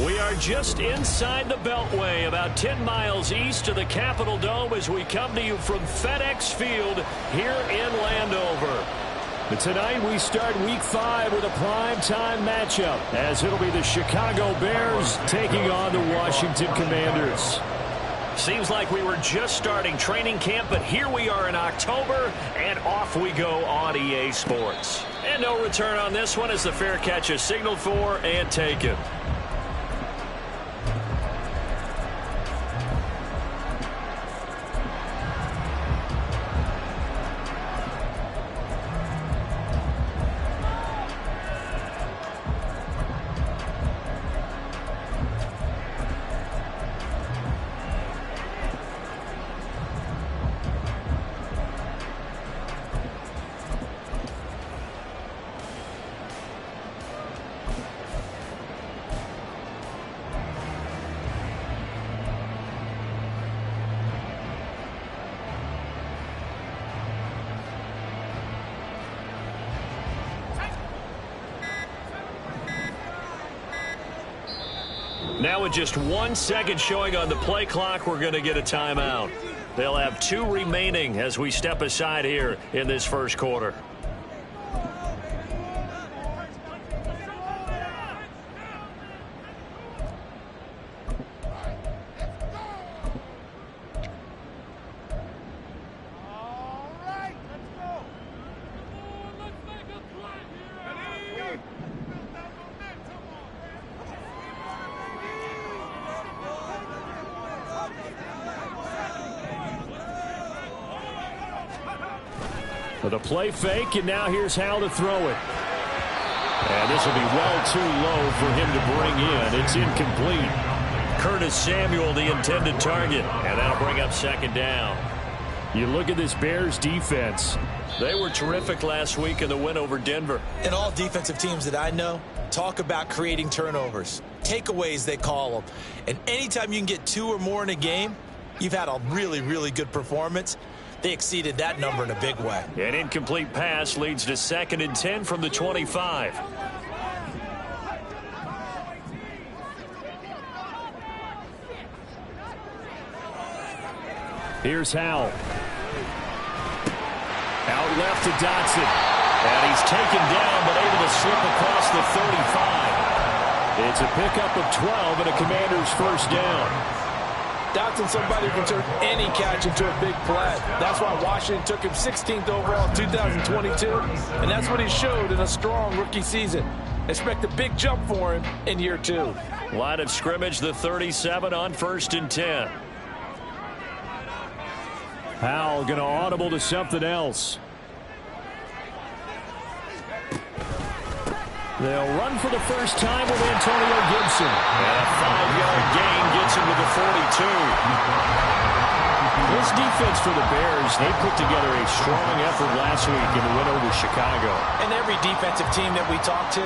We are just inside the Beltway, about 10 miles east of the Capitol Dome as we come to you from FedEx Field here in Landover. But tonight we start Week 5 with a primetime matchup, as it'll be the Chicago Bears taking on the Washington Commanders. Seems like we were just starting training camp, but here we are in October, and off we go on EA Sports. And no return on this one as the fair catch is signaled for and taken. Now with just 1 second showing on the play clock, we're going to get a timeout. They'll have 2 remaining as we step aside here in this first quarter. The play fake, and now here's how to throw it. And this will be well too low for him to bring in. It's incomplete. Curtis Samuel, the intended target, and that'll bring up second down. You look at this Bears defense. They were terrific last week in the win over Denver. And all defensive teams that I know talk about creating turnovers. Takeaways, they call them. And anytime you can get 2 or more in a game, you've had a really, really good performance. They exceeded that number in a big way. An incomplete pass leads to 2nd and 10 from the 25. Here's Howell. Out left to Dotson. And he's taken down, but able to slip across the 35. It's a pickup of 12 and a Commander's first down. Dotson, somebody who can turn any catch into a big play. That's why Washington took him 16th overall in 2022, and that's what he showed in a strong rookie season. Expect a big jump for him in year 2. Line of scrimmage, the 37 on 1st and 10. Howell going to audible to something else. They'll run for the first time with Antonio Gibson. And a 5-yard gain gets him to the 42. This defense for the Bears, they put together a strong effort last week in the win over Chicago. And every defensive team that we talk to,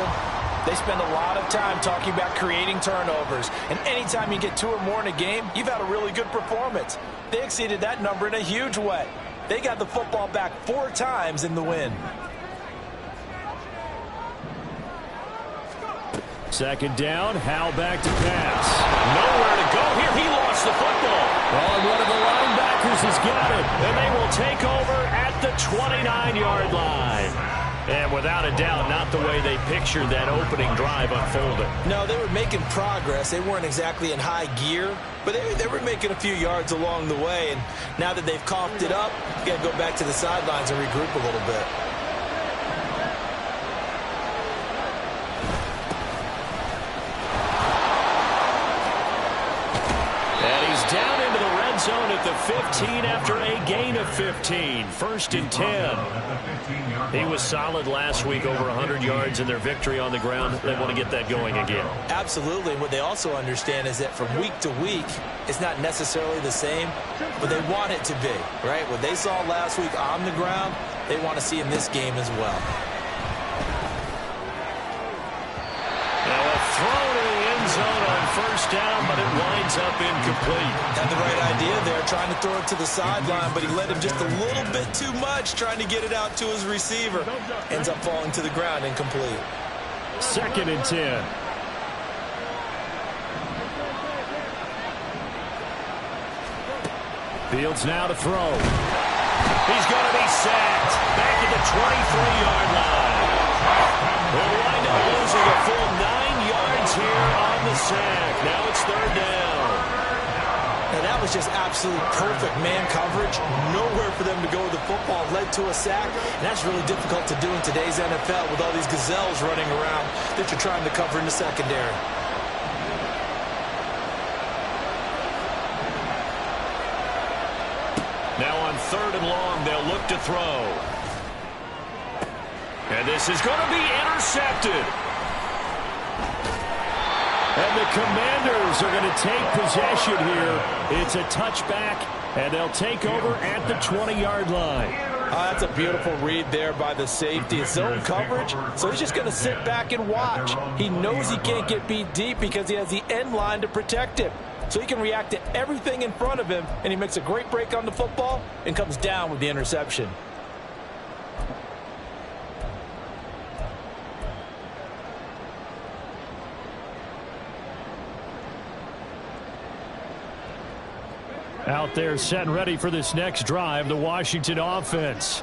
they spend a lot of time talking about creating turnovers. And anytime you get 2 or more in a game, you've had a really good performance. They exceeded that number in a huge way. They got the football back 4 times in the win. Second down, Howell back to pass. Nowhere to go here. He lost the football. Oh, and one of the linebackers has got it. And they will take over at the 29-yard line. And without a doubt, not the way they pictured that opening drive unfolding. No, they were making progress. They weren't exactly in high gear, but they were making a few yards along the way. And now that they've coughed it up, you got to go back to the sidelines and regroup a little bit. And he's down into the red zone at the 15 after a gain of 15. 1st and 10. He was solid last week, over 100 yards in their victory on the ground. They want to get that going again. Absolutely. And what they also understand is that from week to week, it's not necessarily the same, but they want it to be, right? What they saw last week on the ground, they want to see in this game as well. Now a throw to the end zone on 1st down, but it winds up incomplete. Had the right idea there, trying to throw it to the sideline, but he led him just a little bit too much, trying to get it out to his receiver. Ends up falling to the ground, incomplete. 2nd and 10. Fields now to throw. He's going to be sacked. Back at the 23-yard line. They'll wind up losing a full 9 yards here on the sack. Now it's 3rd down. Now that was just absolute perfect man coverage. Nowhere for them to go with the football. Led to a sack. And that's really difficult to do in today's NFL with all these gazelles running around that you're trying to cover in the secondary. Now on 3rd and long, they'll look to throw. And this is going to be intercepted. And the Commanders are going to take possession here. It's a touchback, and they'll take over at the 20-yard line. That's a beautiful read there by the safety. It's zone coverage, so he's just going to sit back and watch. He knows he can't get beat deep because he has the end line to protect him. So he can react to everything in front of him, and he makes a great break on the football and comes down with the interception. Out there set and ready for this next drive, the Washington offense.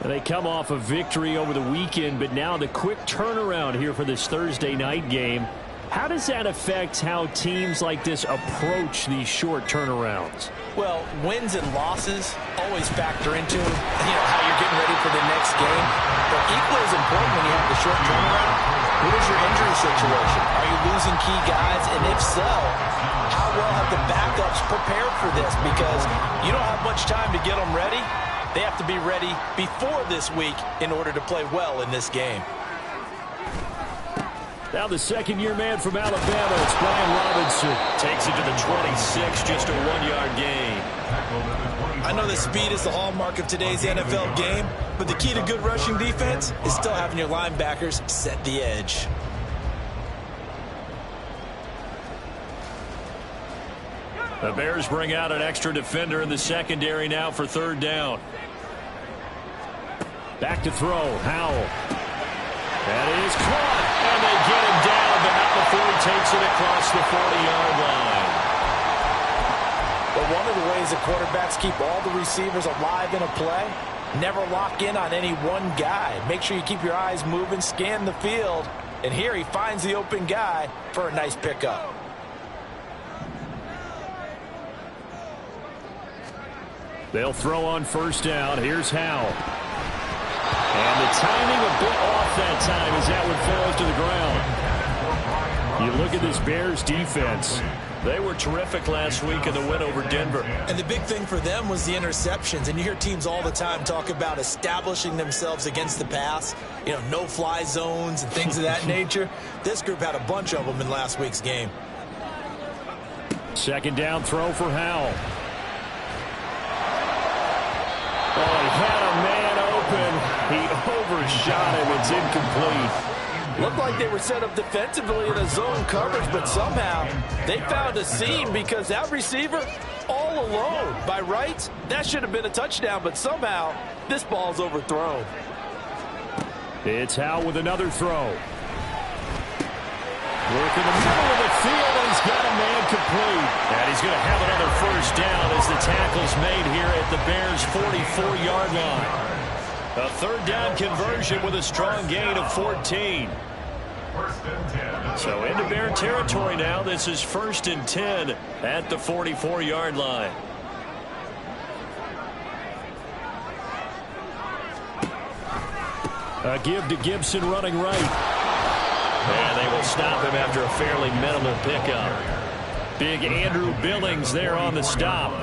They come off a victory over the weekend, but now the quick turnaround here for this Thursday night game. How does that affect how teams like this approach these short turnarounds? Well, wins and losses always factor into how you're getting ready for the next game. But equally as important when you have the short turnaround, what is your injury situation? Are you losing key guys? And if so, how well have the backups prepared for this? Because you don't have much time to get them ready. They have to be ready before this week in order to play well in this game. Now the second-year man from Alabama, it's Brian Robinson. Takes it to the 26, just a 1-yard gain. I know that speed is the hallmark of today's NFL game, but the key to good rushing defense is still having your linebackers set the edge. The Bears bring out an extra defender in the secondary now for 3rd down. Back to throw, Howell. That is caught, and they get him down, but not before he takes it across the 40-yard line. But one of the ways that quarterbacks keep all the receivers alive in a play, never lock in on any one guy. Make sure you keep your eyes moving, scan the field, and here he finds the open guy for a nice pickup. They'll throw on 1st down. Here's Howell. And the timing a bit off that time as that one falls to the ground. You look at this Bears defense. They were terrific last week in the win over Denver. And the big thing for them was the interceptions. And you hear teams all the time talk about establishing themselves against the pass. No-fly zones and things of that nature. This group had a bunch of them in last week's game. 2nd down throw for Howell. Oh, he had a man open. He overshot him. It's incomplete. Looked like they were set up defensively in a zone coverage, but somehow they found a seam because that receiver all alone. By rights, that should have been a touchdown, but somehow this ball's overthrown. It's Howell with another throw. Work in the middle of the field, and he's got a man complete. And he's going to have another 1st down as the tackle's made here at the Bears' 44-yard line. A third down conversion with a strong gain of 14. So into Bear territory now. This is 1st and 10 at the 44-yard line. A give to Gibson running right. And they will stop him after a fairly minimal pickup. Big Andrew Billings there on the stop.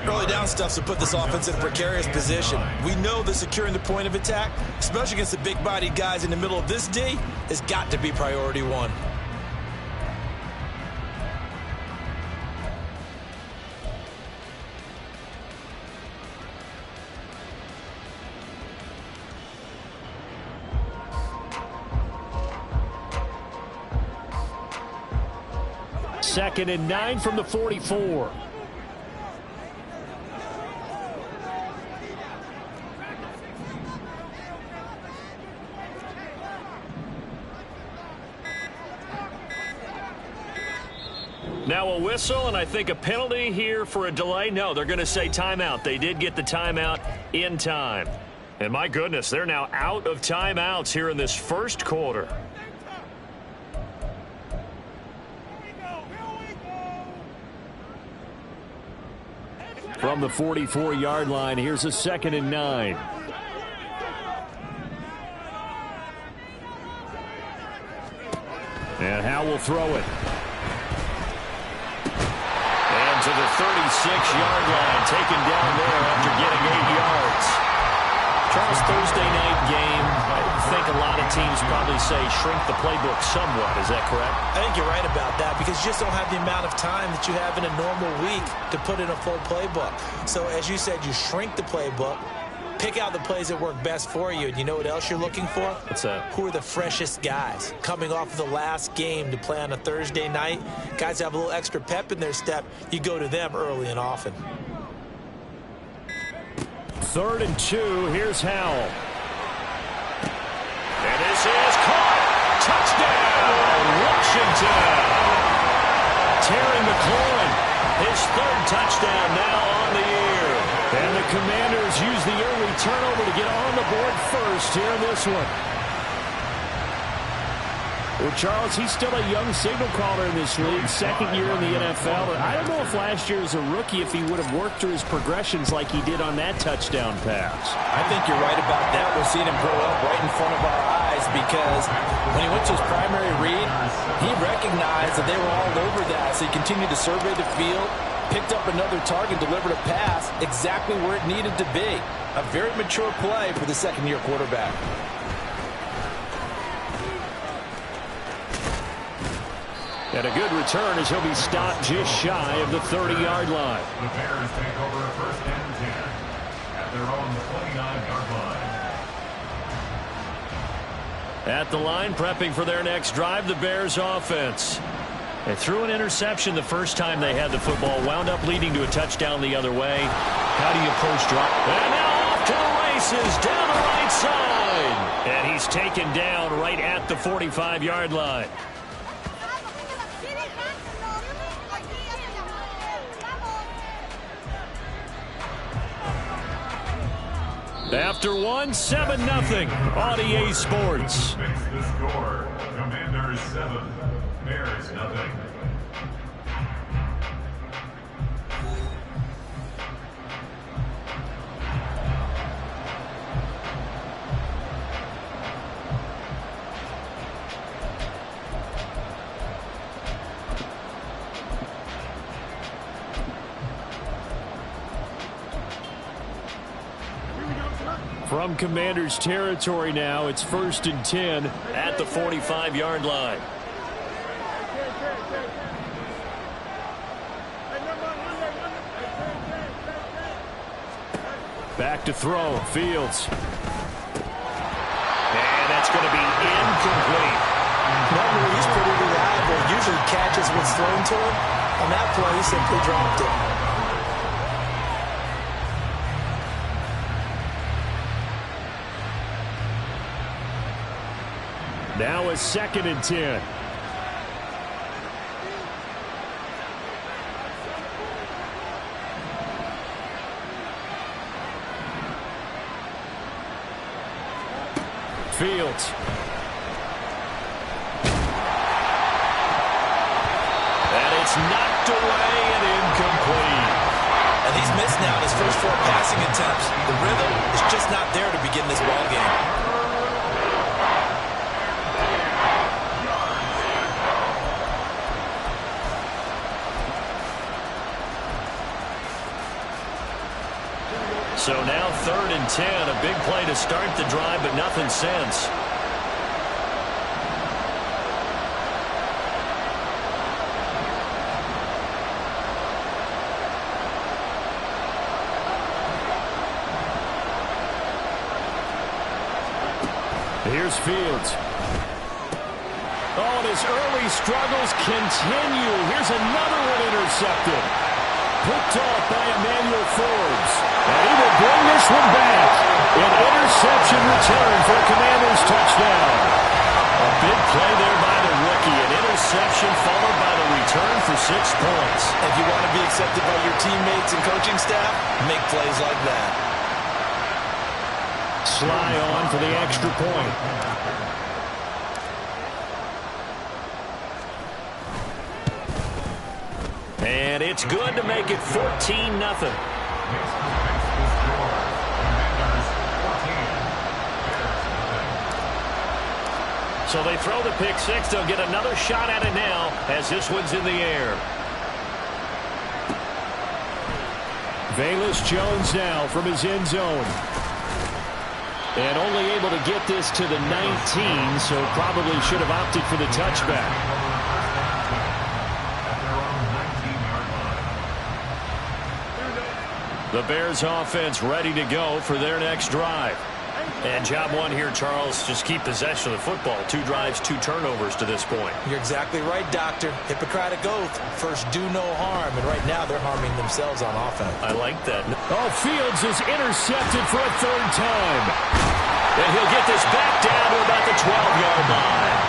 Early down stuffs to put this offense in a precarious position. We know that securing the point of attack, especially against the big-bodied guys in the middle of this D, has got to be priority one. Second and 9 from the 44. Now a whistle, and I think a penalty here for a delay. No, they're going to say timeout. They did get the timeout in time. And my goodness, they're now out of timeouts here in this first quarter. From the 44-yard line, here's a 2nd and 9. And Howe will throw it. And to the 36-yard line, taken down there after getting 8 yards. Charles, Thursday night game, I think a lot of teams probably say shrink the playbook somewhat. Is that correct? I think you're right about that because you just don't have the amount of time that you have in a normal week to put in a full playbook. So as you said, you shrink the playbook, pick out the plays that work best for you. And you know what else you're looking for? What's that? Who are the freshest guys coming off of the last game to play on a Thursday night? Guys have a little extra pep in their step. You go to them early and often. 3rd and 2. Here's Howell. And this is caught. Touchdown, Washington. Terry McLaurin, his 3rd touchdown now on the year. And the Commanders use the early turnover to get on the board first here in this one. Well, Charles, he's still a young signal caller in this league, 2nd year in the NFL. But I don't know if last year as a rookie, if he would have worked through his progressions like he did on that touchdown pass. I think you're right about that. We're seeing him grow up right in front of our eyes because when he went to his primary read, he recognized that they were all over that. So he continued to survey the field, picked up another target, delivered a pass exactly where it needed to be. A very mature play for the 2nd-year quarterback. And a good return as he'll be stopped just shy of the 30-yard line. The Bears take over 1st and 10 at their own 29-yard line. At the line, prepping for their next drive, the Bears offense. They threw an interception the first time they had the football, wound up leading to a touchdown the other way. How do you approach drop? And now off to the races down the right side. And he's taken down right at the 45-yard line. After 7-0 on EA Sports. Makes the score. Commanders 7, Bears nothing. From Commanders territory now, it's 1st and 10 at the 45-yard line. Back to throw, Fields. And that's going to be incomplete. Normally he's pretty reliable, usually catches what's thrown to him. On that play, he simply dropped it. Now a 2nd and 10. Fields. And it's knocked away and incomplete. And he's missed now in his first 4 passing attempts. The rhythm is just not there to begin this ball game. So now 3rd and 10, a big play to start the drive, but nothing since. Here's Fields. Oh, and his early struggles continue. Here's another one intercepted. Picked off by Emmanuel Forbes. And he will bring this one back. An interception return for a Commanders touchdown. A big play there by the rookie. An interception followed by the return for 6 points. If you want to be accepted by your teammates and coaching staff, make plays like that. Sly on for the extra point. And it's good to make it 14-0. So they throw the pick six. They'll get another shot at it now as this one's in the air. Velus Jones now from his end zone. And only able to get this to the 19, so probably should have opted for the touchback. The Bears offense ready to go for their next drive. And job one here, Charles, just keep possession of the football. 2 drives, 2 turnovers to this point. You're exactly right, Doctor. Hippocratic oath. First, do no harm. And right now, they're harming themselves on offense. I like that. Oh, Fields is intercepted for a 3rd time. And he'll get this back down to about the 12-yard line.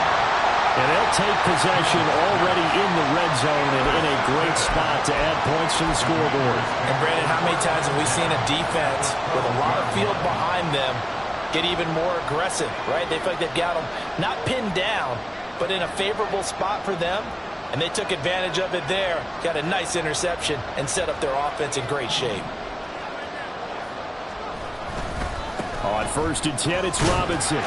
And they'll take possession already in the red zone and in a great spot to add points to the scoreboard. And, Brandon, how many times have we seen a defense with a lot of field behind them get even more aggressive, right? They feel like they've got them not pinned down, but in a favorable spot for them, and they took advantage of it there, got a nice interception, and set up their offense in great shape. On 1st and 10, it's Robinson.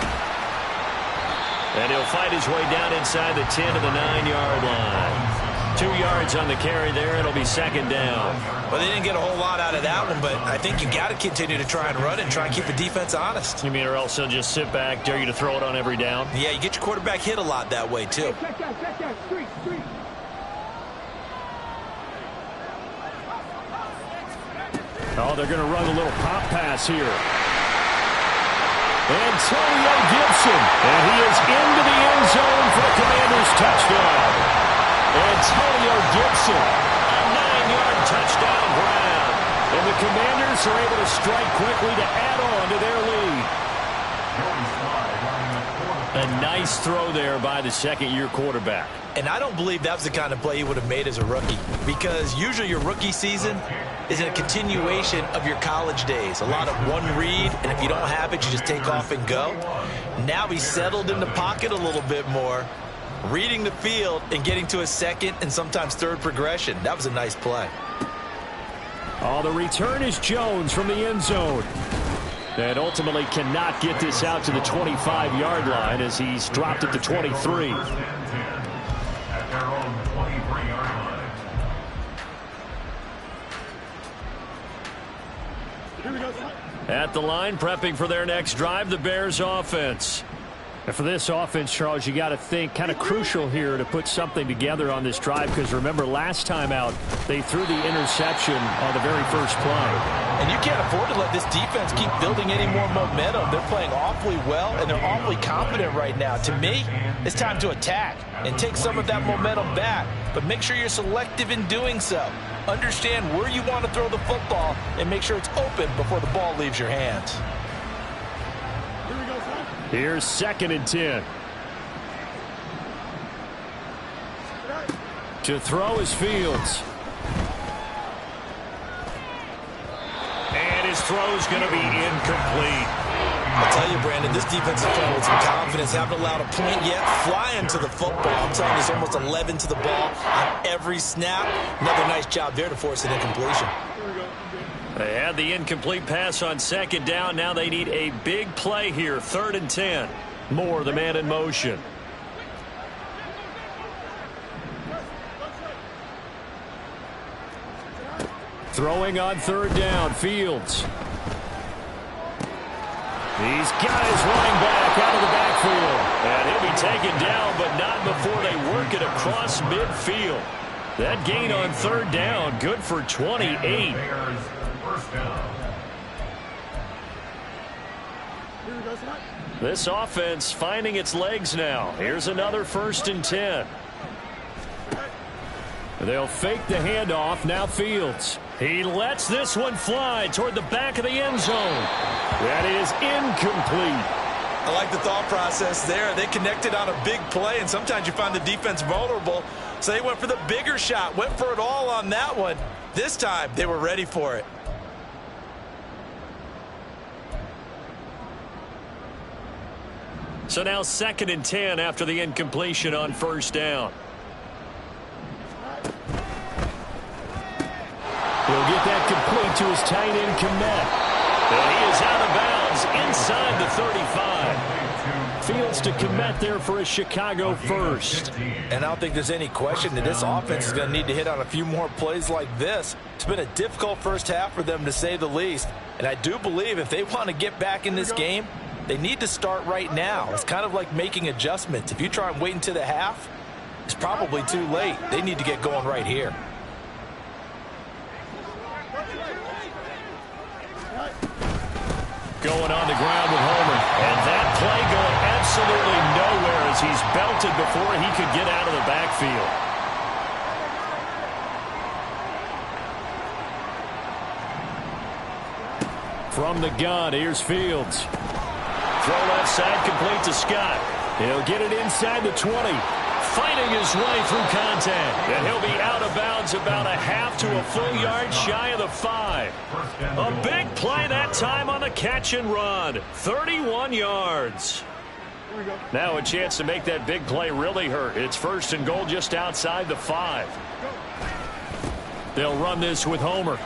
And he'll fight his way down inside the 10 to the 9-yard line. 2 yards on the carry there. It'll be 2nd down. Well, they didn't get a whole lot out of that one, but I think you got to continue to try and run and try and keep the defense honest. You mean or else they'll just sit back, dare you to throw it on every down? Yeah, you get your quarterback hit a lot that way, too. Oh, they're going to run a little pop pass here. Antonio Gibson, and he is into the end zone for the Commanders' touchdown. Antonio Gibson, a 9-yard touchdown grab. And the Commanders are able to strike quickly to add on to their lead. A nice throw there by the 2nd-year quarterback. And I don't believe that was the kind of play he would have made as a rookie, because usually your rookie season is a continuation of your college days. A lot of one read, and if you don't have it, you just take off and go. Now he's settled in the pocket a little bit more, reading the field and getting to a 2nd and sometimes 3rd progression. That was a nice play. Oh, the return is Jones from the end zone. And ultimately cannot get this out to the 25-yard line as he's dropped it to 23. At their own 23-yard line. At the line, prepping for their next drive, the Bears offense. And for this offense, Charles, you got to think kind of crucial here to put something together on this drive, because remember last time out they threw the interception on the very first play. And you can't afford to let this defense keep building any more momentum. They're playing awfully well, and they're awfully confident right now. To me, it's time to attack and take some of that momentum back, but make sure you're selective in doing so. Understand where you want to throw the football and make sure it's open before the ball leaves your hands. Here's 2nd and 10. To throw is Fields. And his throw's going to be incomplete. I'll tell tell you, Brandon, this defense is playing with some confidence. Haven't allowed a point yet. Flying to the football. I'm telling you, it's almost 11 to the ball on every snap. Another nice job there to force an incompletion. They had the incomplete pass on second down. Now they need a big play here. 3rd and 10. Moore, the man in motion. Throwing on 3rd down. Fields. He's got his running back out of the backfield. And he'll be taken down, but not before they work it across midfield. That gain on 3rd down, good for 28. This offense finding its legs now. Here's another 1st and 10. They'll fake the handoff. Now Fields. He lets this one fly toward the back of the end zone. That is incomplete. I like the thought process there. They connected on a big play, and sometimes you find the defense vulnerable. So they went for the bigger shot, went for it all on that one. This time, they were ready for it. So now 2nd and 10 after the incompletion on 1st down. He'll get that complete to his tight end, Kmet. And he is out of bounds inside the 35. Fields to Kmet there for a Chicago first. And I don't think there's any question that this offense is going to need to hit on a few more plays like this. It's been a difficult first half for them, to say the least. And I do believe if they want to get back in this game, they need to start right now. It's kind of like making adjustments. If you try and wait until the half, it's probably too late. They need to get going right here. Going on the ground with Homer. And that play going absolutely nowhere as he's belted before he could get out of the backfield. From the gun, here's Fields. Throw left side, complete to Scott. He'll get it inside the 20. Fighting his way through contact. And he'll be out of bounds about a half to a full yard shy of the 5. A big play that time on the catch and run. 31 yards. Now a chance to make that big play really hurt. It's 1st and goal just outside the 5. They'll run this with Homer.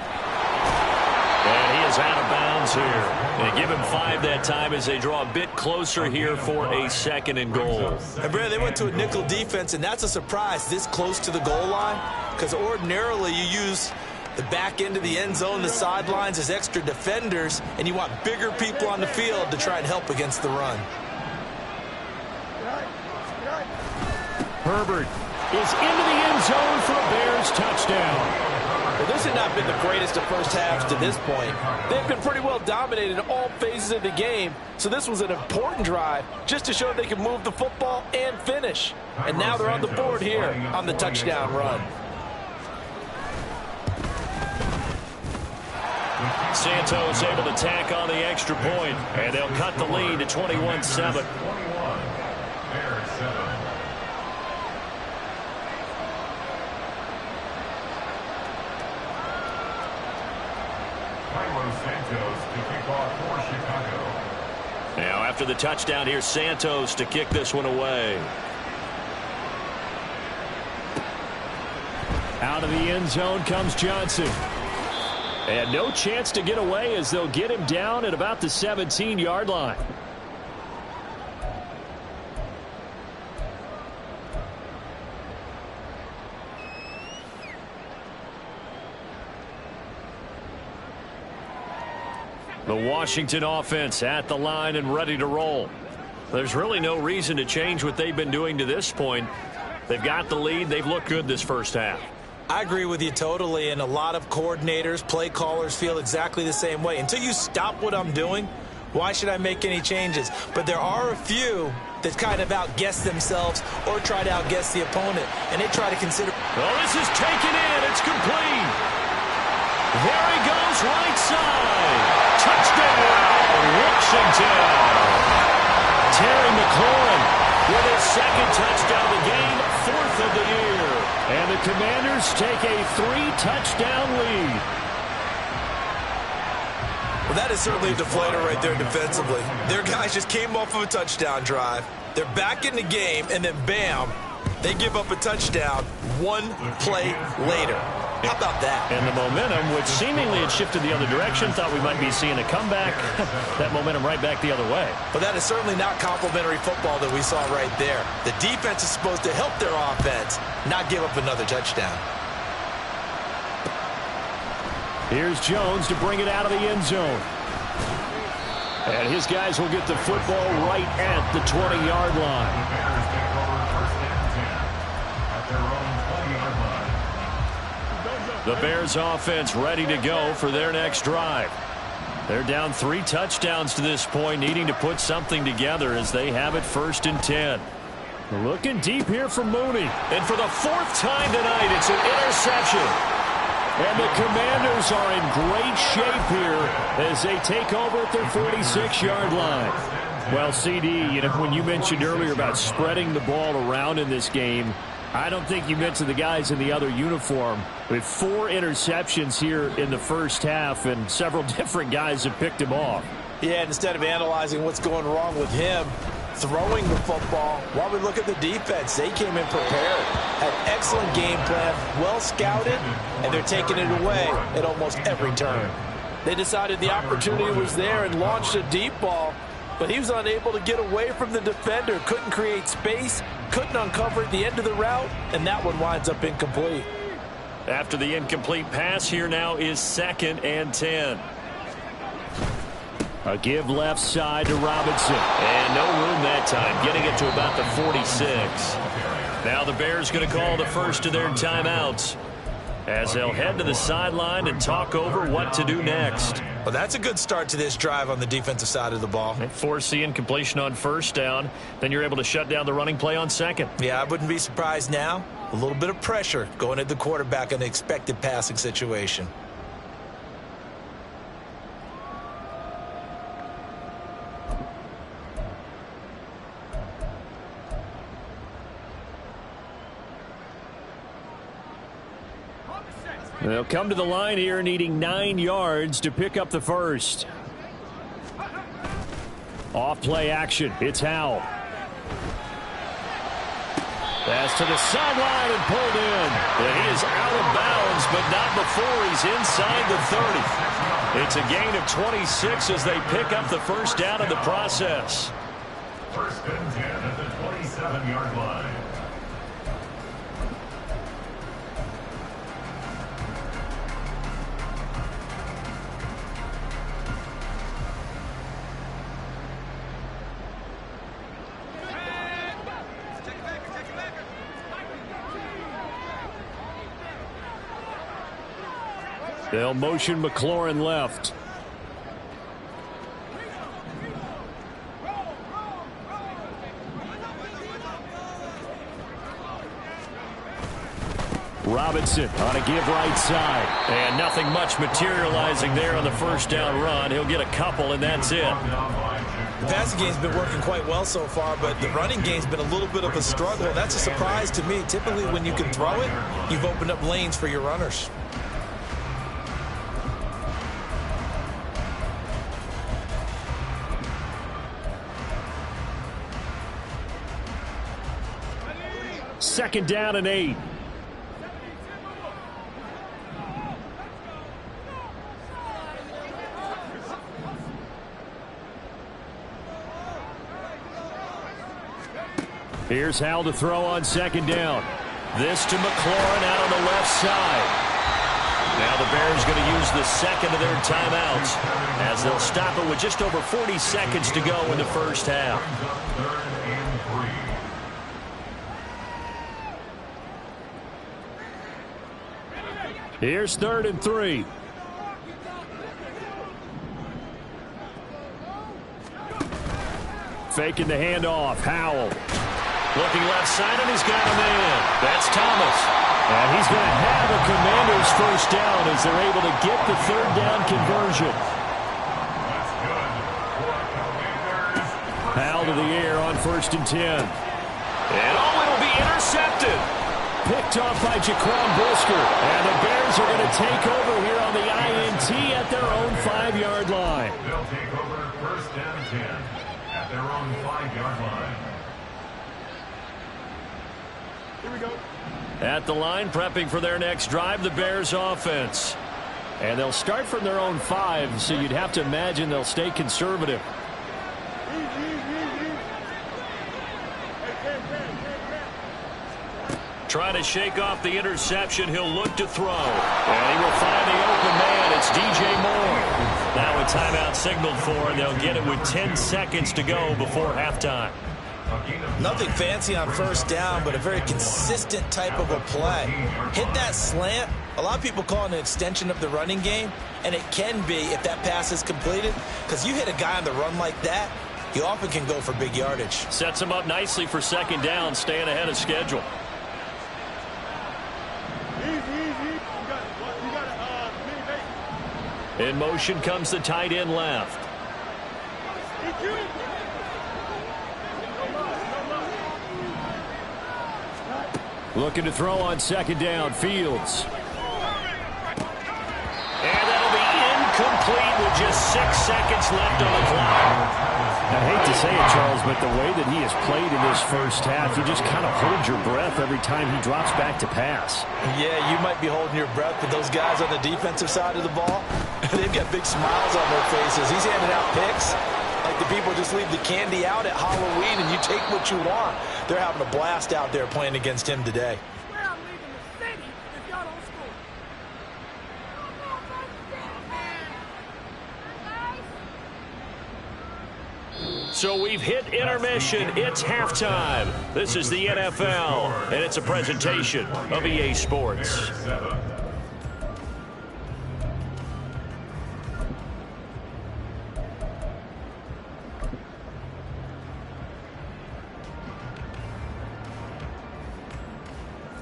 And he is out of bounds here. They give him 5 that time as they draw a bit closer here for a 2nd and goal. And Brad, they went to a nickel defense, and that's a surprise this close to the goal line, because ordinarily you use the back end of the end zone, the sidelines as extra defenders, and you want bigger people on the field to try and help against the run. Herbert is into the end zone for a Bears touchdown. Well, this has not been the greatest of first halves to this point. They've been pretty well dominated in all phases of the game, so this was an important drive just to show they can move the football and finish. And now they're on the board here on the touchdown run. Santos able to tack on the extra point, and they'll cut the lead to 21-7. Now after the touchdown, here's Santos to kick this one away. Out of the end zone comes Johnson. And no chance to get away as they'll get him down at about the 17-yard line. The Washington offense at the line and ready to roll. There's really no reason to change what they've been doing to this point. They've got the lead. They've looked good this first half. I agree with you totally, and a lot of coordinators, play callers feel exactly the same way. Until you stop what I'm doing, why should I make any changes? But there are a few that kind of outguess themselves or try to outguess the opponent, and they try to consider. Well, this is taken in. It's complete. There he goes, right side. Touchdown, Washington. Terry McLaurin with his 2nd touchdown of the game, 4th of the year. And the Commanders take a 3-touchdown lead. Well, That is certainly a deflator right there defensively. Their guys just came off of a touchdown drive. They're back in the game, and then bam, they give up a touchdown one play later. How about that? And the momentum, which seemingly had shifted the other direction, thought we might be seeing a comeback. That momentum right back the other way. But that is certainly not complimentary football that we saw right there. The defense is supposed to help their offense, not give up another touchdown. Here's Jones to bring it out of the end zone. And his guys will get the football right at the 20-yard line. The Bears offense ready to go for their next drive. They're down 3 touchdowns to this point, needing to put something together as they have it 1st and 10. Looking deep here for Mooney. And for the 4th time tonight, it's an interception. And the Commanders are in great shape here as they take over at their 46-yard line. Well, CD, when you mentioned earlier about spreading the ball around in this game, I don't think you mentioned the guys in the other uniform. With 4 interceptions here in the first half, and several different guys have picked him off. Yeah, instead of analyzing what's going wrong with him, throwing the football, while we look at the defense, they came in prepared, had excellent game plan, well scouted, and they're taking it away at almost every turn. They decided the opportunity was there and launched a deep ball, but he was unable to get away from the defender, couldn't create space, couldn't uncover at the end of the route, and that one winds up incomplete. After the incomplete pass, here now is 2nd and 10. A give left side to Robinson. And no room that time, getting it to about the 46. Now the Bears going to call the first of their timeouts as they'll head to the sideline and talk over what to do next. Well, that's a good start to this drive on the defensive side of the ball. They force the incompletion on 1st down. Then you're able to shut down the running play on 2nd. Yeah, I wouldn't be surprised now. A little bit of pressure going at the quarterback in the expected passing situation. They'll come to the line here needing 9 yards to pick up the first. Off play action. It's Howell. Pass to the sideline and pulled in. And he is out of bounds, but not before he's inside the 30. It's a gain of 26 as they pick up the first down in the process. 1st and 10 at the 27-yard line. They'll motion McLaurin left. Robinson on a give right side. And nothing much materializing there on the first down run. He'll get a couple, and that's it. The passing game's been working quite well so far, but the running game's been a little bit of a struggle. That's a surprise to me. Typically, when you can throw it, you've opened up lanes for your runners. Second down and 8. Here's Howell to throw on 2nd down. This to McLaurin out on the left side. Now the Bears going to use the 2nd of their timeouts as they'll stop it with just over 40 seconds to go in the first half. Here's 3rd and 3. Faking the handoff. Howell. Looking left side, and he's got a man. That's Thomas. And he's going to have a Commanders first down as they're able to get the 3rd down conversion. Howell to the air on 1st and 10. And it'll be intercepted. Picked off by Jaquan Brisker. And the Bears are going to take over here on the INT at their own 5-yard line. They'll take over first and 10 at their own 5-yard line. Here we go. At the line, prepping for their next drive, the Bears offense. And they'll start from their own 5, so you'd have to imagine they'll stay conservative. Trying to shake off the interception. He'll look to throw. And he will find the open man. It's DJ Moore. Now a timeout signaled for, and they'll get it with 10 seconds to go before halftime. Nothing fancy on first down, but a very consistent type of a play. Hit that slant. A lot of people call it an extension of the running game, and it can be if that pass is completed, because you hit a guy on the run like that, he often can go for big yardage. Sets him up nicely for second down, staying ahead of schedule. In motion comes the tight end left. Looking to throw on second down, Fields. And that'll be incomplete with just 6 seconds left on the clock. I hate to say it, Charles, but the way that he has played in this first half, you just kind of hold your breath every time he drops back to pass. Yeah, you might be holding your breath, but those guys on the defensive side of the ball, they've got big smiles on their faces. He's handing out picks like the people just leave the candy out at Halloween and you take what you want. They're having a blast out there playing against him today. So we've hit intermission. It's halftime. This is the NFL, and it's a presentation of EA Sports.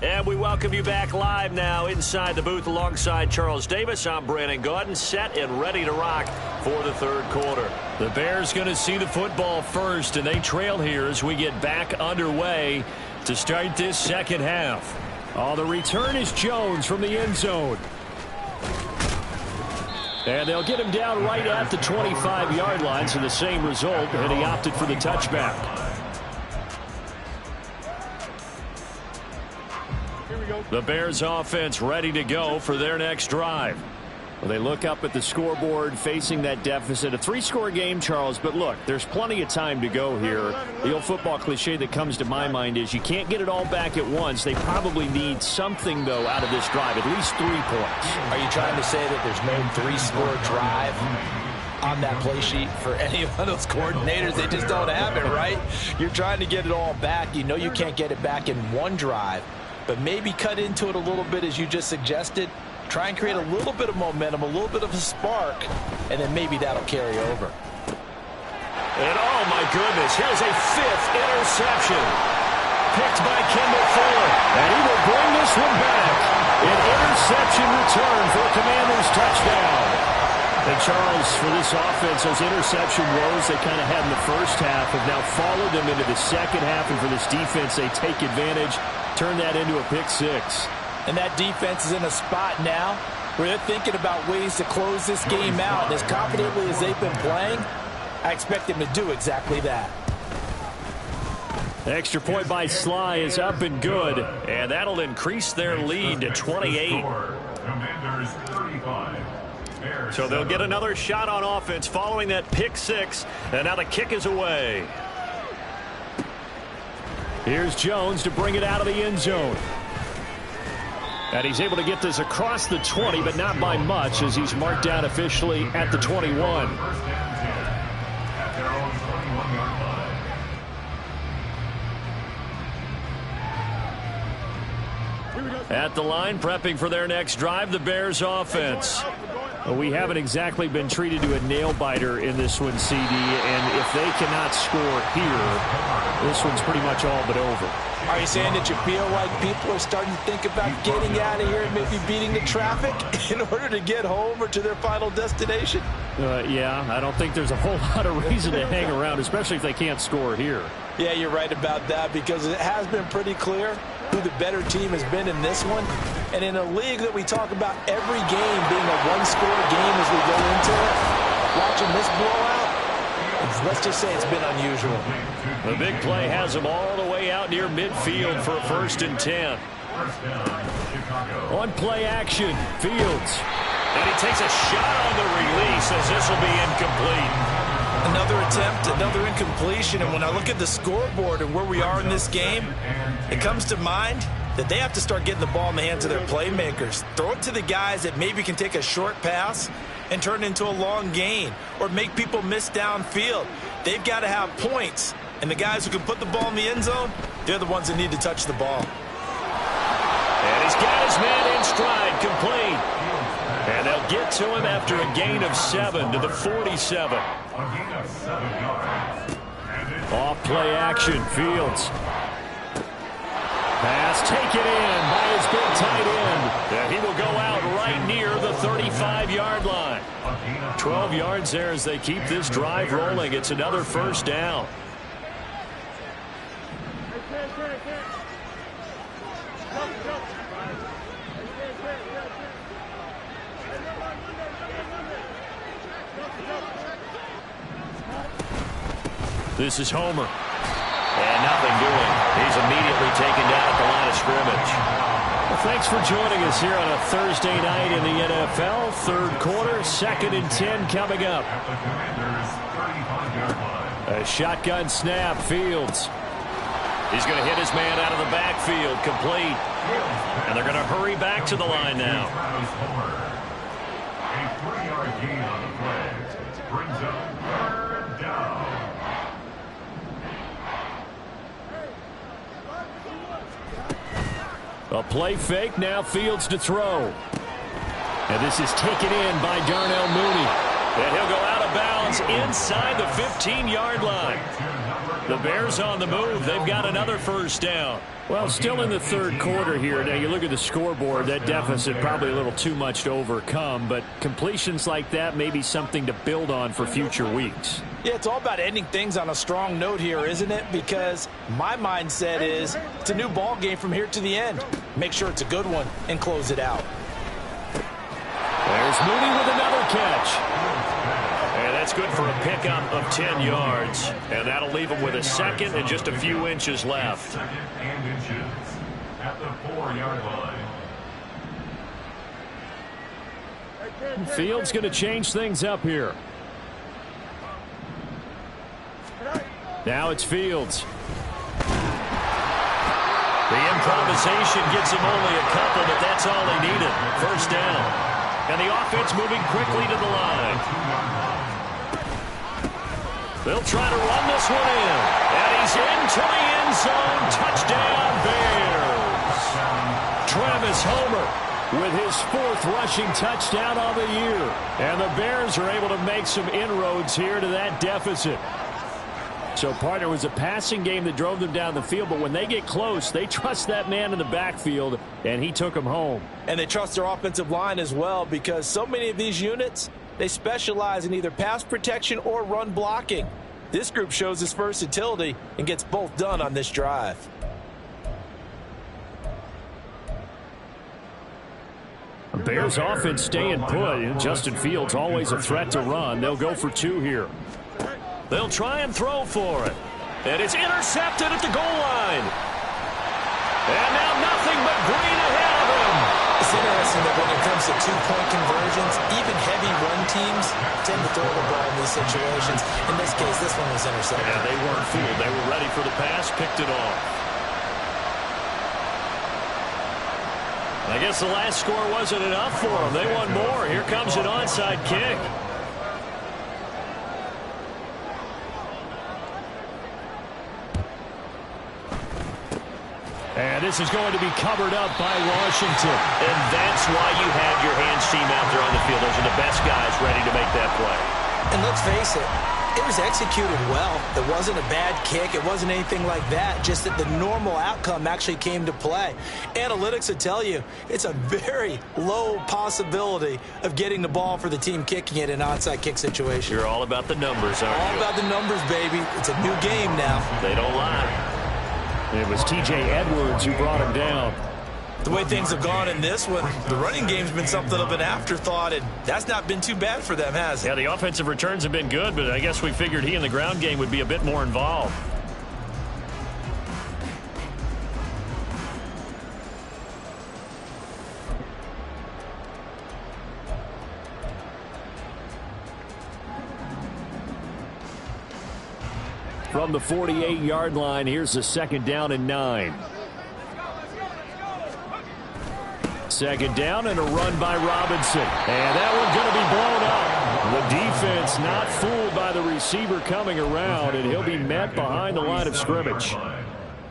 And we welcome you back live now inside the booth alongside Charles Davis. I'm Brandon Gaudin, set and ready to rock for the third quarter. The Bears going to see the football first, and they trail here as we get back underway to start this second half. Oh, the return is Jones from the end zone. And they'll get him down right at the 25-yard line, so the same result, and he opted for the touchback. The Bears offense ready to go for their next drive. Well, they look up at the scoreboard facing that deficit. A 3-score game, Charles, but look, there's plenty of time to go here. The old football cliche that comes to my mind is you can't get it all back at once. They probably need something, though, out of this drive, at least 3 points. Are you trying to say that there's no 3-score drive on that play sheet for any of those coordinators? They just don't have it, right? You're trying to get it all back. You know you can't get it back in one drive. But maybe cut into it a little bit, as you just suggested. Try and create a little bit of momentum, a little bit of a spark, and then maybe that'll carry over. And oh my goodness, here's a 5th interception. Picked by Kendall Fuller. And he will bring this one back. An interception return for a Commanders touchdown. And Charles, for this offense, those interception woes they kind of had in the first half have now followed them into the second half. And for this defense, they take advantage, turn that into a pick 6. And that defense is in a spot now where they're thinking about ways to close this game out. And as confidently as they've been playing, I expect them to do exactly that. The extra point by Sly is up and good. And that'll increase their lead to 28. Commanders 35. So they'll get another shot on offense following that pick 6. And now the kick is away. Here's Jones to bring it out of the end zone. And he's able to get this across the 20, but not by much, as he's marked down officially at the 21. At their own 21-yard line. At the line, prepping for their next drive, the Bears offense. We haven't exactly been treated to a nail-biter in this one, CD, and if they cannot score here, this one's pretty much all but over. Are you saying that you feel like people are starting to think about getting out of here and maybe beating the traffic in order to get home or to their final destination? Yeah, I don't think there's a whole lot of reason to hang around, especially if they can't score here. Yeah, you're right about that, because it has been pretty clear who the better team has been in this one. And in a league that we talk about every game being a one-score game as we go into it, watching this blowout, let's just say it's been unusual. The big play has him all the way out near midfield for a 1st and 10. On play action, Fields. And he takes a shot on the release as this will be incomplete. Another attempt, another incompletion, and when I look at the scoreboard and where we are in this game, it comes to mind that they have to start getting the ball in the hands of their playmakers. Throw it to the guys that maybe can take a short pass and turn it into a long gain or make people miss downfield. They've got to have points, and the guys who can put the ball in the end zone, they're the ones that need to touch the ball. And he's got his man in stride, complete. And they'll get to him after a gain of 7 to the 47. Off play action, Fields. Pass taken in by his big tight end. And he will go out right near the 35-yard line. 12 yards there as they keep this drive rolling. It's another 1st down. This is Homer. And nothing doing. He's immediately taken down at the line of scrimmage. Well, thanks for joining us here on a Thursday night in the NFL. 3rd quarter, 2nd and 10 coming up. A shotgun snap, Fields. He's going to hit his man out of the backfield, complete. And they're going to hurry back to the line now. A 3-yard gain on the play brings up 3rd down. A play fake, now Fields to throw. And this is taken in by Darnell Mooney. And he'll go out of bounds inside the 15-yard line. The Bears on the move. They've got another 1st down. Well, still in the 3rd quarter here. Now, you look at the scoreboard, that deficit probably a little too much to overcome, but completions like that may be something to build on for future weeks. Yeah, it's all about ending things on a strong note here, isn't it? Because my mindset is it's a new ball game from here to the end. Make sure it's a good one and close it out. There's Mooney with another catch. And that's good for a pickup of 10 yards. And that'll leave him with a 2nd and just a few inches left. 2nd and inches at the 4-yard line. Fields going to change things up here. Now it's Fields. The improvisation gets him only a couple, but that's all he needed. 1st down. And the offense moving quickly to the line. They'll try to run this one in. And he's into the end zone. Touchdown, Bears. Travis Homer with his 4th rushing touchdown on the year. And the Bears are able to make some inroads here to that deficit. So, partner, it was a passing game that drove them down the field, but when they get close, they trust that man in the backfield, and he took them home. And they trust their offensive line as well, because so many of these units, they specialize in either pass protection or run blocking. This group shows its versatility and gets both done on this drive. The Bears offense staying put. Justin Fields always a threat to run. They'll go for 2 here. They'll try and throw for it. And it's intercepted at the goal line. And now nothing but green ahead of him. It's interesting that when it comes to 2-point conversions, even heavy run teams tend to throw the ball in these situations. In this case, this one was intercepted. And they weren't fooled. They were ready for the pass, picked it off. I guess the last score wasn't enough for them. They want more. Here comes an onside kick. And this is going to be covered up by Washington. And that's why you have your hands team out there on the field. Those are the best guys ready to make that play. And let's face it, it was executed well. It wasn't a bad kick. It wasn't anything like that. Just that the normal outcome actually came to play. Analytics will tell you it's a very low possibility of getting the ball for the team kicking it in an onside kick situation. You're all about the numbers, aren't you? All about the numbers, baby. It's a new game now. They don't lie. It was T.J. Edwards who brought him down. The way things have gone in this one, the running game's been something of an afterthought, and that's not been too bad for them, has it? Yeah, the offensive returns have been good, but I guess we figured he in the ground game would be a bit more involved. From the 48-yard line, here's a 2nd down and 9. Second down and a run by Robinson. And that one's going to be blown up. The defense not fooled by the receiver coming around, and he'll be met behind the line of scrimmage. I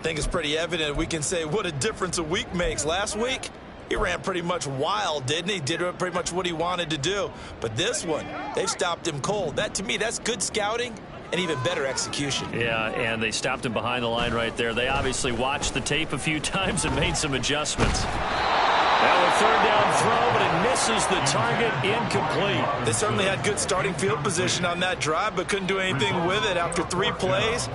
think it's pretty evident. We can say what a difference a week makes. Last week, he ran pretty much wild, didn't he? Did pretty much what he wanted to do. But this one, they've stopped him cold. That, to me, that's good scouting and even better execution. Yeah, and they stopped him behind the line right there. They obviously watched the tape a few times and made some adjustments. Now a 3rd down throw, but it misses the target, incomplete. They certainly had good starting field position on that drive, but couldn't do anything with it after 3 plays.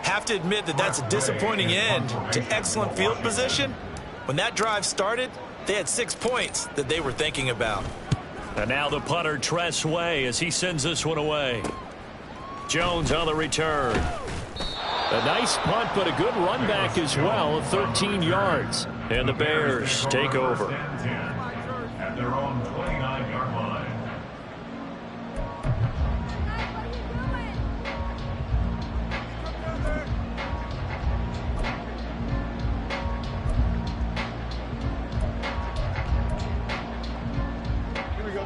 Have to admit that that's a disappointing end to excellent field position. When that drive started, they had 6 points that they were thinking about. And now the punter, Tress Way, as he sends this one away. Jones on the return. A nice punt, but a good run back as well of 13 yards. And the Bears take over. At their own 29-yard line.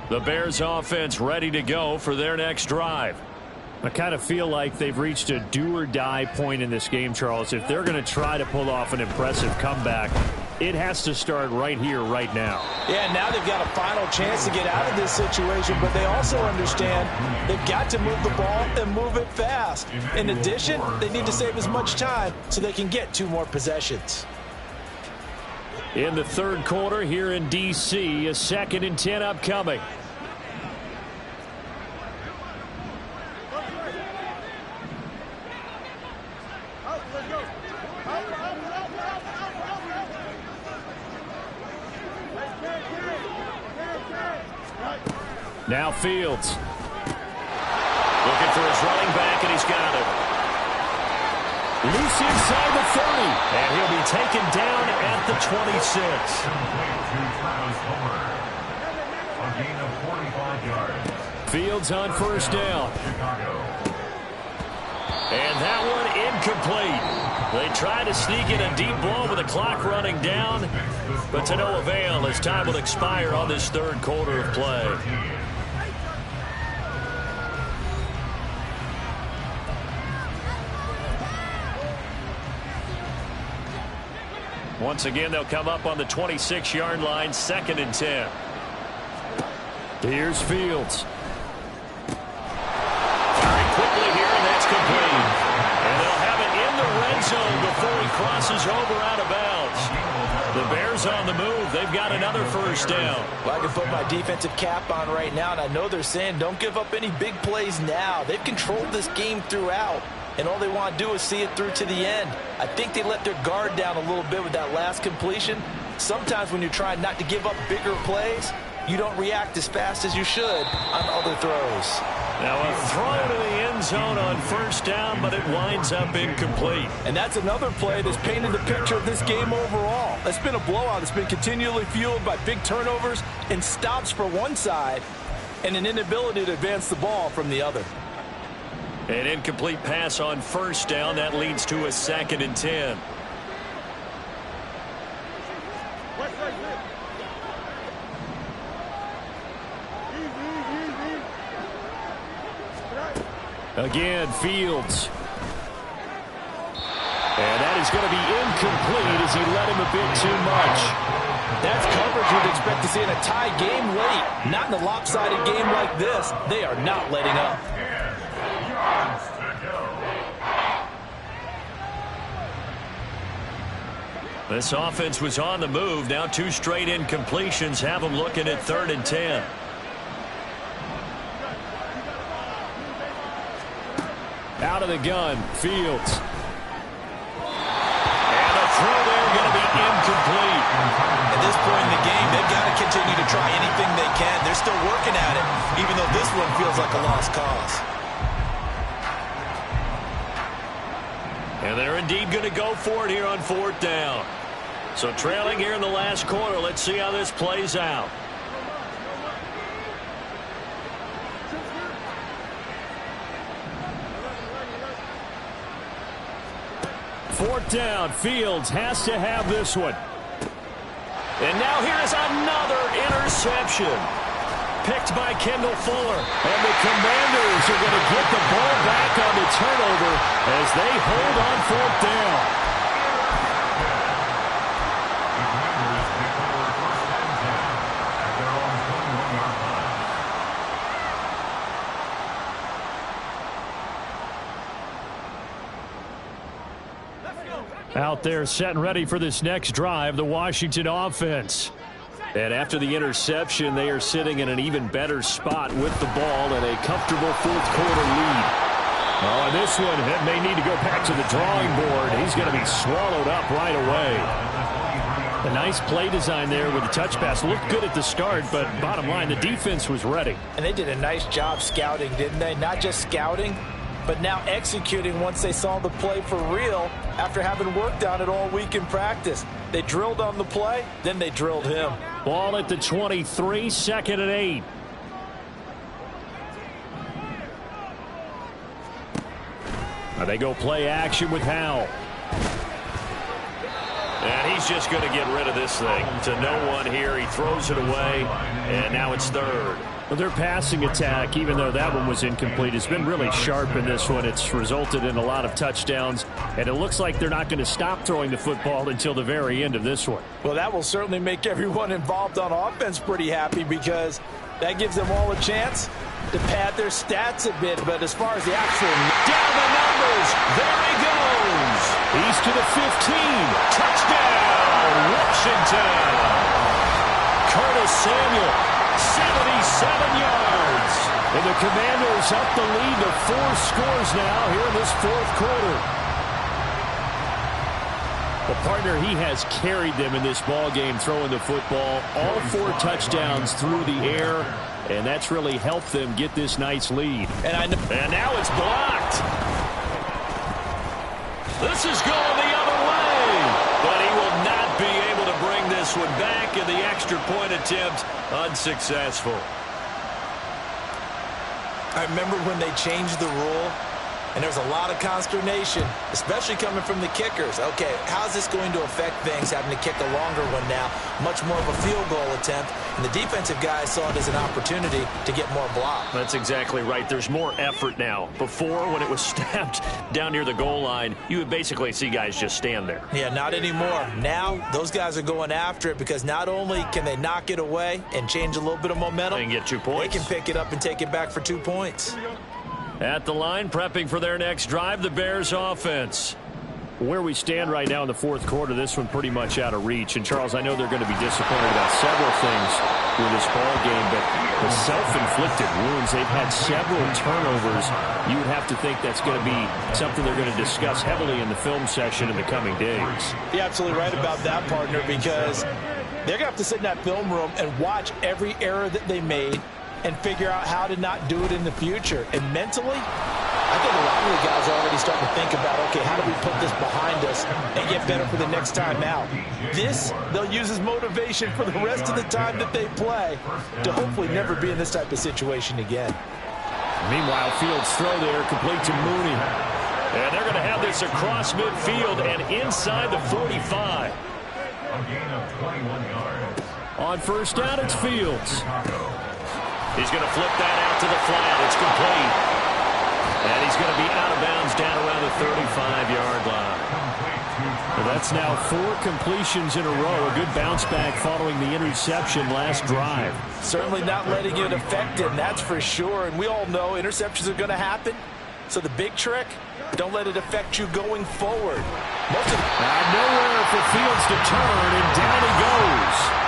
The Bears offense ready to go for their next drive. I kind of feel like they've reached a do-or-die point in this game, Charles. If they're going to try to pull off an impressive comeback, it has to start right here, right now. Yeah, now they've got a final chance to get out of this situation, but they also understand they've got to move the ball and move it fast. In addition, they need to save as much time so they can get 2 more possessions. In the 3rd quarter here in D.C., a 2nd and 10 upcoming. Now Fields. Looking for his running back, and he's got it. Loose inside the 30. And he'll be taken down at the 26. A gain of 45 yards. Fields on 1st down. And that one incomplete. They try to sneak in a deep ball with the clock running down, but to no avail as time will expire on this 3rd quarter of play. Once again, they'll come up on the 26-yard line, 2nd and 10. Here's Fields. Firing quickly here, and that's complete. And they'll have it in the red zone before he crosses over out of bounds. The Bears on the move. They've got another 1st down. Well, I can put my defensive cap on right now, and I know they're saying don't give up any big plays now. They've controlled this game throughout, and all they want to do is see it through to the end. I think they let their guard down a little bit with that last completion. Sometimes when you're trying not to give up bigger plays, you don't react as fast as you should on other throws. Now a throw to the end zone on 1st down, but it winds up incomplete. And that's another play that's painted the picture of this game overall. It's been a blowout. It's been continually fueled by big turnovers and stops for one side and an inability to advance the ball from the other. An incomplete pass on 1st down. That leads to a 2nd and 10. Again, Fields. And that is going to be incomplete as he let him a bit too much. That's coverage you'd expect to see in a tie game late. Not in a lopsided game like this. They are not letting up. This offense was on the move. Now 2 straight incompletions have them looking at 3rd and 10. Out of the gun, Fields. And cause. And they're indeed going to go for it here on 4th down. So trailing here in the last quarter. Let's see how this plays out. Fourth down. Fields has to have this one. And now here is another interception. Picked by Kendall Fuller. And the Commanders are going to get the ball back on the turnover as they hold on 4th down. Out there set and ready for this next drive, the Washington offense. And after the interception, they are sitting in an even better spot with the ball and a comfortable 4th quarter lead. Oh, and this one may need to go back to the drawing board. He's going to be swallowed up right away. A nice play design there with the touch pass. Looked good at the start, but bottom line, the defense was ready. And they did a nice job scouting, didn't they? Not just scouting, but now executing once they saw the play for real after having worked on it all week in practice. They drilled on the play, then they drilled him. Ball at the 23, 2nd and 8. Now they go play action with Howell. And he's just going to get rid of this thing to no one here. He throws it away, and now it's 3rd. Well, their passing attack, even though that one was incomplete, has been really sharp in this one. It's resulted in a lot of touchdowns, and it looks like they're not going to stop throwing the football until the very end of this one. Well, that will certainly make everyone involved on offense pretty happy because that gives them all a chance to pad their stats a bit. But as far as the actual down the numbers, there he goes. He's to the 15. Touchdown, Washington. Curtis Samuel, 77 yards. And the Commanders up the lead to 4 scores now here in this 4th quarter. The partner, he has carried them in this ball game throwing the football. All 4 touchdowns through the air, and that's really helped them get this nice lead. And now it's blocked. This is going the other way, but he will not be able to bring this one back, and the extra point attempt unsuccessful. I remember when they changed the rule, and there was a lot of consternation, especially coming from the kickers. Okay, how's this going to affect things, having to kick a longer one now, much more of a field goal attempt, and the defensive guys saw it as an opportunity to get more block. That's exactly right. There's more effort now. Before, when it was snapped down near the goal line, you would basically see guys just stand there. Yeah, not anymore. Now, those guys are going after it because not only can they knock it away and change a little bit of momentum, they can get 2 points. They can pick it up and take it back for 2 points. At the line, prepping for their next drive, the Bears offense. Where we stand right now in the 4th quarter, this one pretty much out of reach. And, Charles, I know they're going to be disappointed about several things with this ball game, but the self-inflicted wounds, they've had several turnovers. You would have to think that's going to be something they're going to discuss heavily in the film session in the coming days. You're absolutely right about that, partner, because they're going to have to sit in that film room and watch every error that they made and figure out how to not do it in the future. And mentally, I think a lot of the guys are already starting to think about, okay, how do we put this behind us and get better for the next time out? This, they'll use as motivation for the rest of the time that they play to hopefully never be in this type of situation again. Meanwhile, Fields' throw there, complete to Mooney. And they're going to have this across midfield and inside the 45. A gain of 21 yards. On 1st down, it's Fields. He's going to flip that out to the flat. It's complete. And he's going to be out of bounds down around the 35-yard line. Well, that's now 4 completions in a row. A good bounce back following the interception last drive. Certainly not letting it affect him, that's for sure. And we all know interceptions are going to happen. So the big trick, don't let it affect you going forward. Nowhere for Fields to turn, and down he goes.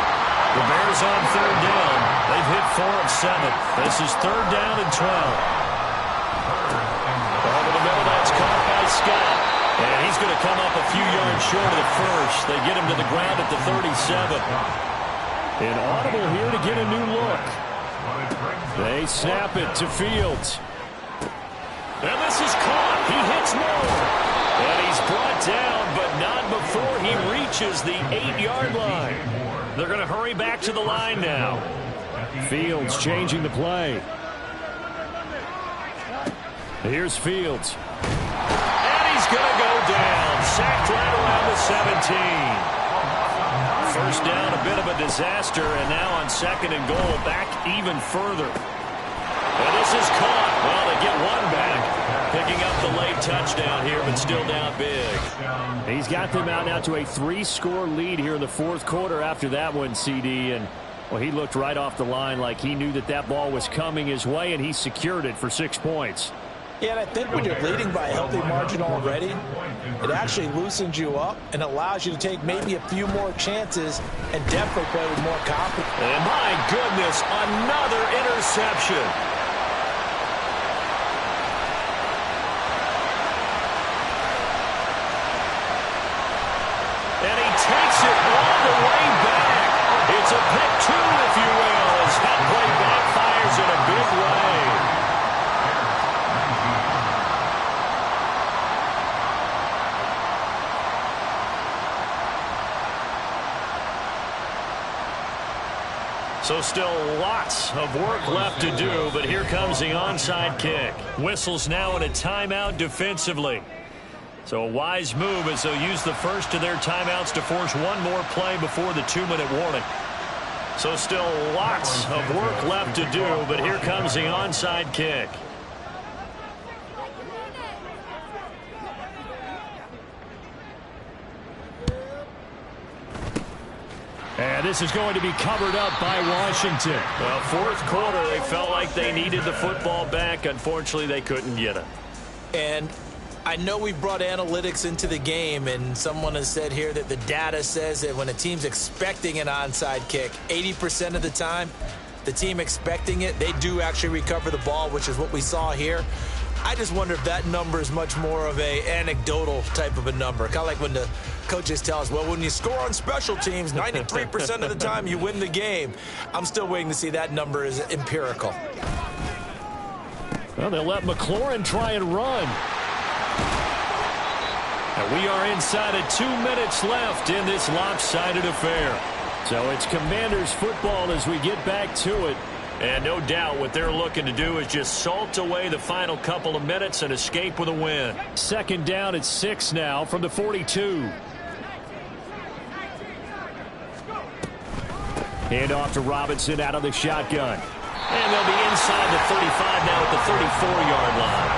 The Bears on 3rd down. They've hit 4 of 7. This is 3rd down and 12. Over the middle, that's caught by Scott. And he's going to come up a few yards short of the first. They get him to the ground at the 37. An audible here to get a new look. They snap it to Fields. And this is caught. He hits more. And he's brought down, but not before he reaches the 8-yard line. They're going to hurry back to the line now. Fields changing the play. Here's Fields. And he's going to go down. Sacked right around the 17. First down, a bit of a disaster, and now on 2nd and goal, back even further. And this is caught. Well, they get one back. Picking up the late touchdown here, but still down big. He's got them out now to a 3-score lead here in the 4th quarter after that one, CD. And, well, he looked right off the line like he knew that that ball was coming his way, and he secured it for 6 points. Yeah, and I think when you're leading by a healthy margin already, it actually loosens you up and allows you to take maybe a few more chances and definitely play with more confidence. And my goodness, another interception. And he takes it all the way back. It's a pick 2, if you will, as that play backfires in a big way. So still lots of work left to do, but here comes the onside kick. Whistles now in a timeout defensively. So a wise move as they'll use the first of their timeouts to force one more play before the 2-minute warning. So still lots of work left to do, but here comes the onside kick. And this is going to be covered up by Washington. Well, 4th quarter, they felt like they needed the football back. Unfortunately, they couldn't get it. And I know we brought analytics into the game, and someone has said here that the data says that when a team's expecting an onside kick, 80% of the time, the team expecting it, they do actually recover the ball, which is what we saw here. I just wonder if that number is much more of a anecdotal type of a number. Kind of like when the coaches tell us, well, when you score on special teams, 93% of the time you win the game. I'm still waiting to see that number is empirical. Well, they'll let McLaurin try and run. And we are inside of 2 minutes left in this lopsided affair. So it's Commanders football as we get back to it. And no doubt what they're looking to do is just salt away the final couple of minutes and escape with a win. 2nd down at 6 now from the 42. Hand off to Robinson out of the shotgun. And they'll be inside the 35 now at the 34-yard line.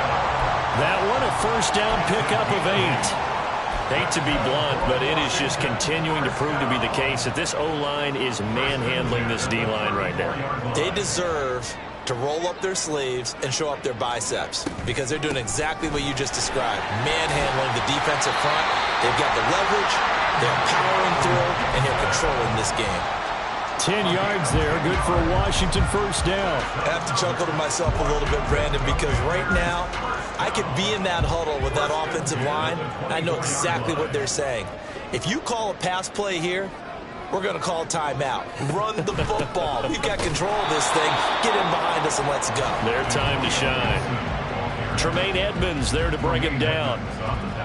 That one a first down pickup of 8. Hate to be blunt, but it is just continuing to prove to be the case that this O-line is manhandling this D-line right now. They deserve to roll up their sleeves and show up their biceps because they're doing exactly what you just described, manhandling the defensive front. They've got the leverage, they're powering through, and they're controlling this game. 10 yards there, good for a Washington first down. I have to chuckle to myself a little bit, Brandon, because right now I could be in that huddle with that offensive line, and I know exactly what they're saying. If you call a pass play here, we're going to call timeout. Run the football. We've got control of this thing. Get in behind us and let's go. Their time to shine. Tremaine Edmonds there to bring him down.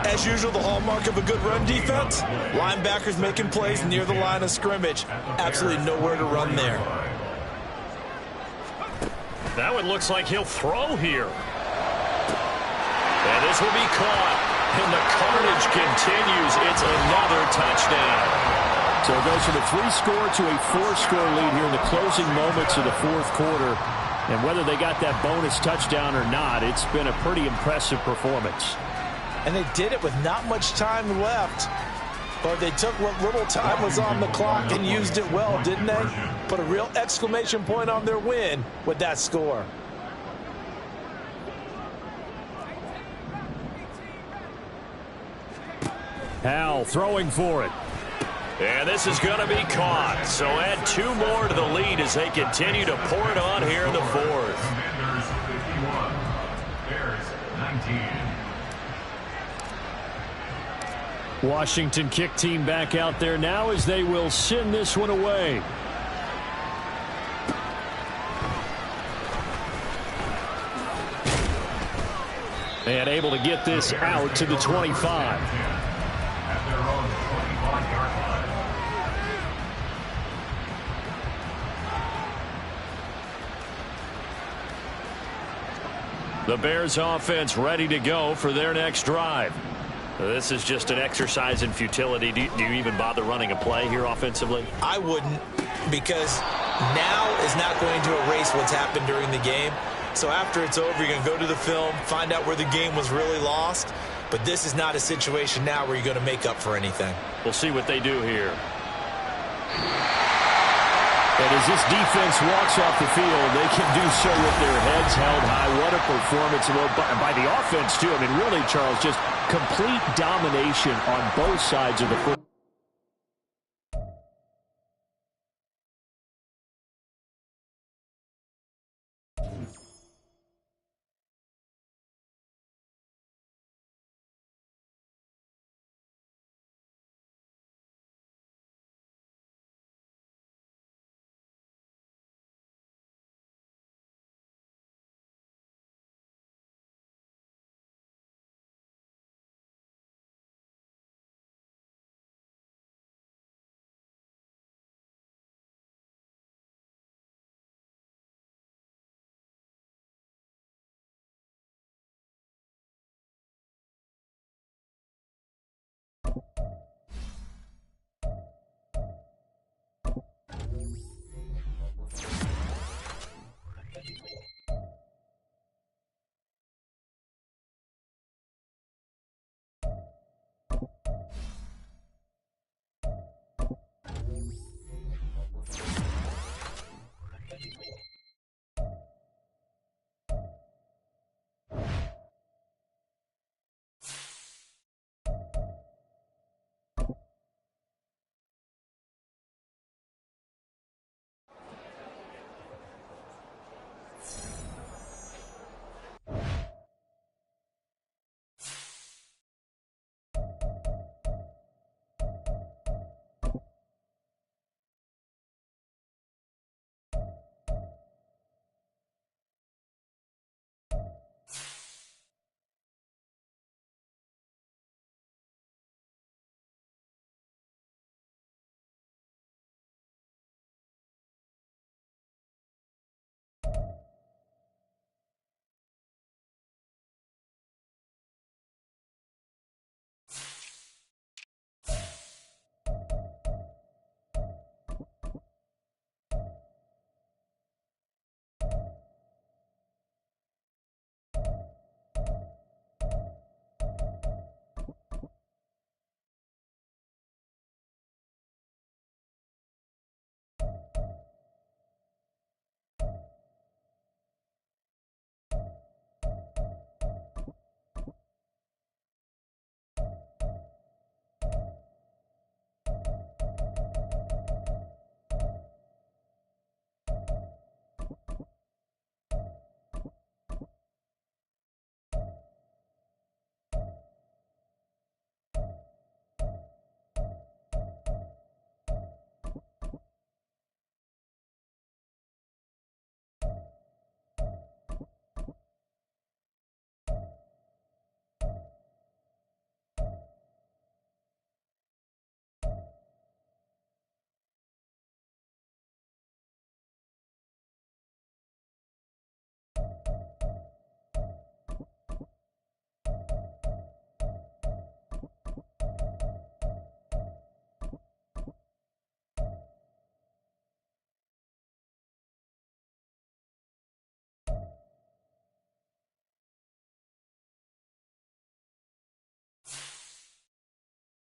As usual, the hallmark of a good run defense, linebackers making plays near the line of scrimmage. Absolutely nowhere to run there. That one looks like he'll throw here. And this will be caught. And the carnage continues. It's another touchdown. So it goes from a 3-score to a 4-score lead here in the closing moments of the 4th quarter. And whether they got that bonus touchdown or not, it's been a pretty impressive performance. And they did it with not much time left. But they took what little time was on the clock and used it well, didn't they? Put a real exclamation point on their win with that score. Howell throwing for it. And this is going to be caught. So add 2 more to the lead as they continue to pour it on here in the 4th. Commanders 51, Bears 19. Washington kick team back out there now as they will send this one away. And able to get this out to the 25. At their own 25-yard line. The Bears offense ready to go for their next drive. This is just an exercise in futility. Do you even bother running a play here offensively? I wouldn't, because now is not going to erase what's happened during the game. So after it's over, you're going to go to the film, find out where the game was really lost. But this is not a situation now where you're going to make up for anything. We'll see what they do here. And as this defense walks off the field, they can do so with their heads held high. What a performance by the offense, too. I mean, really, Charles, just complete domination on both sides of the football.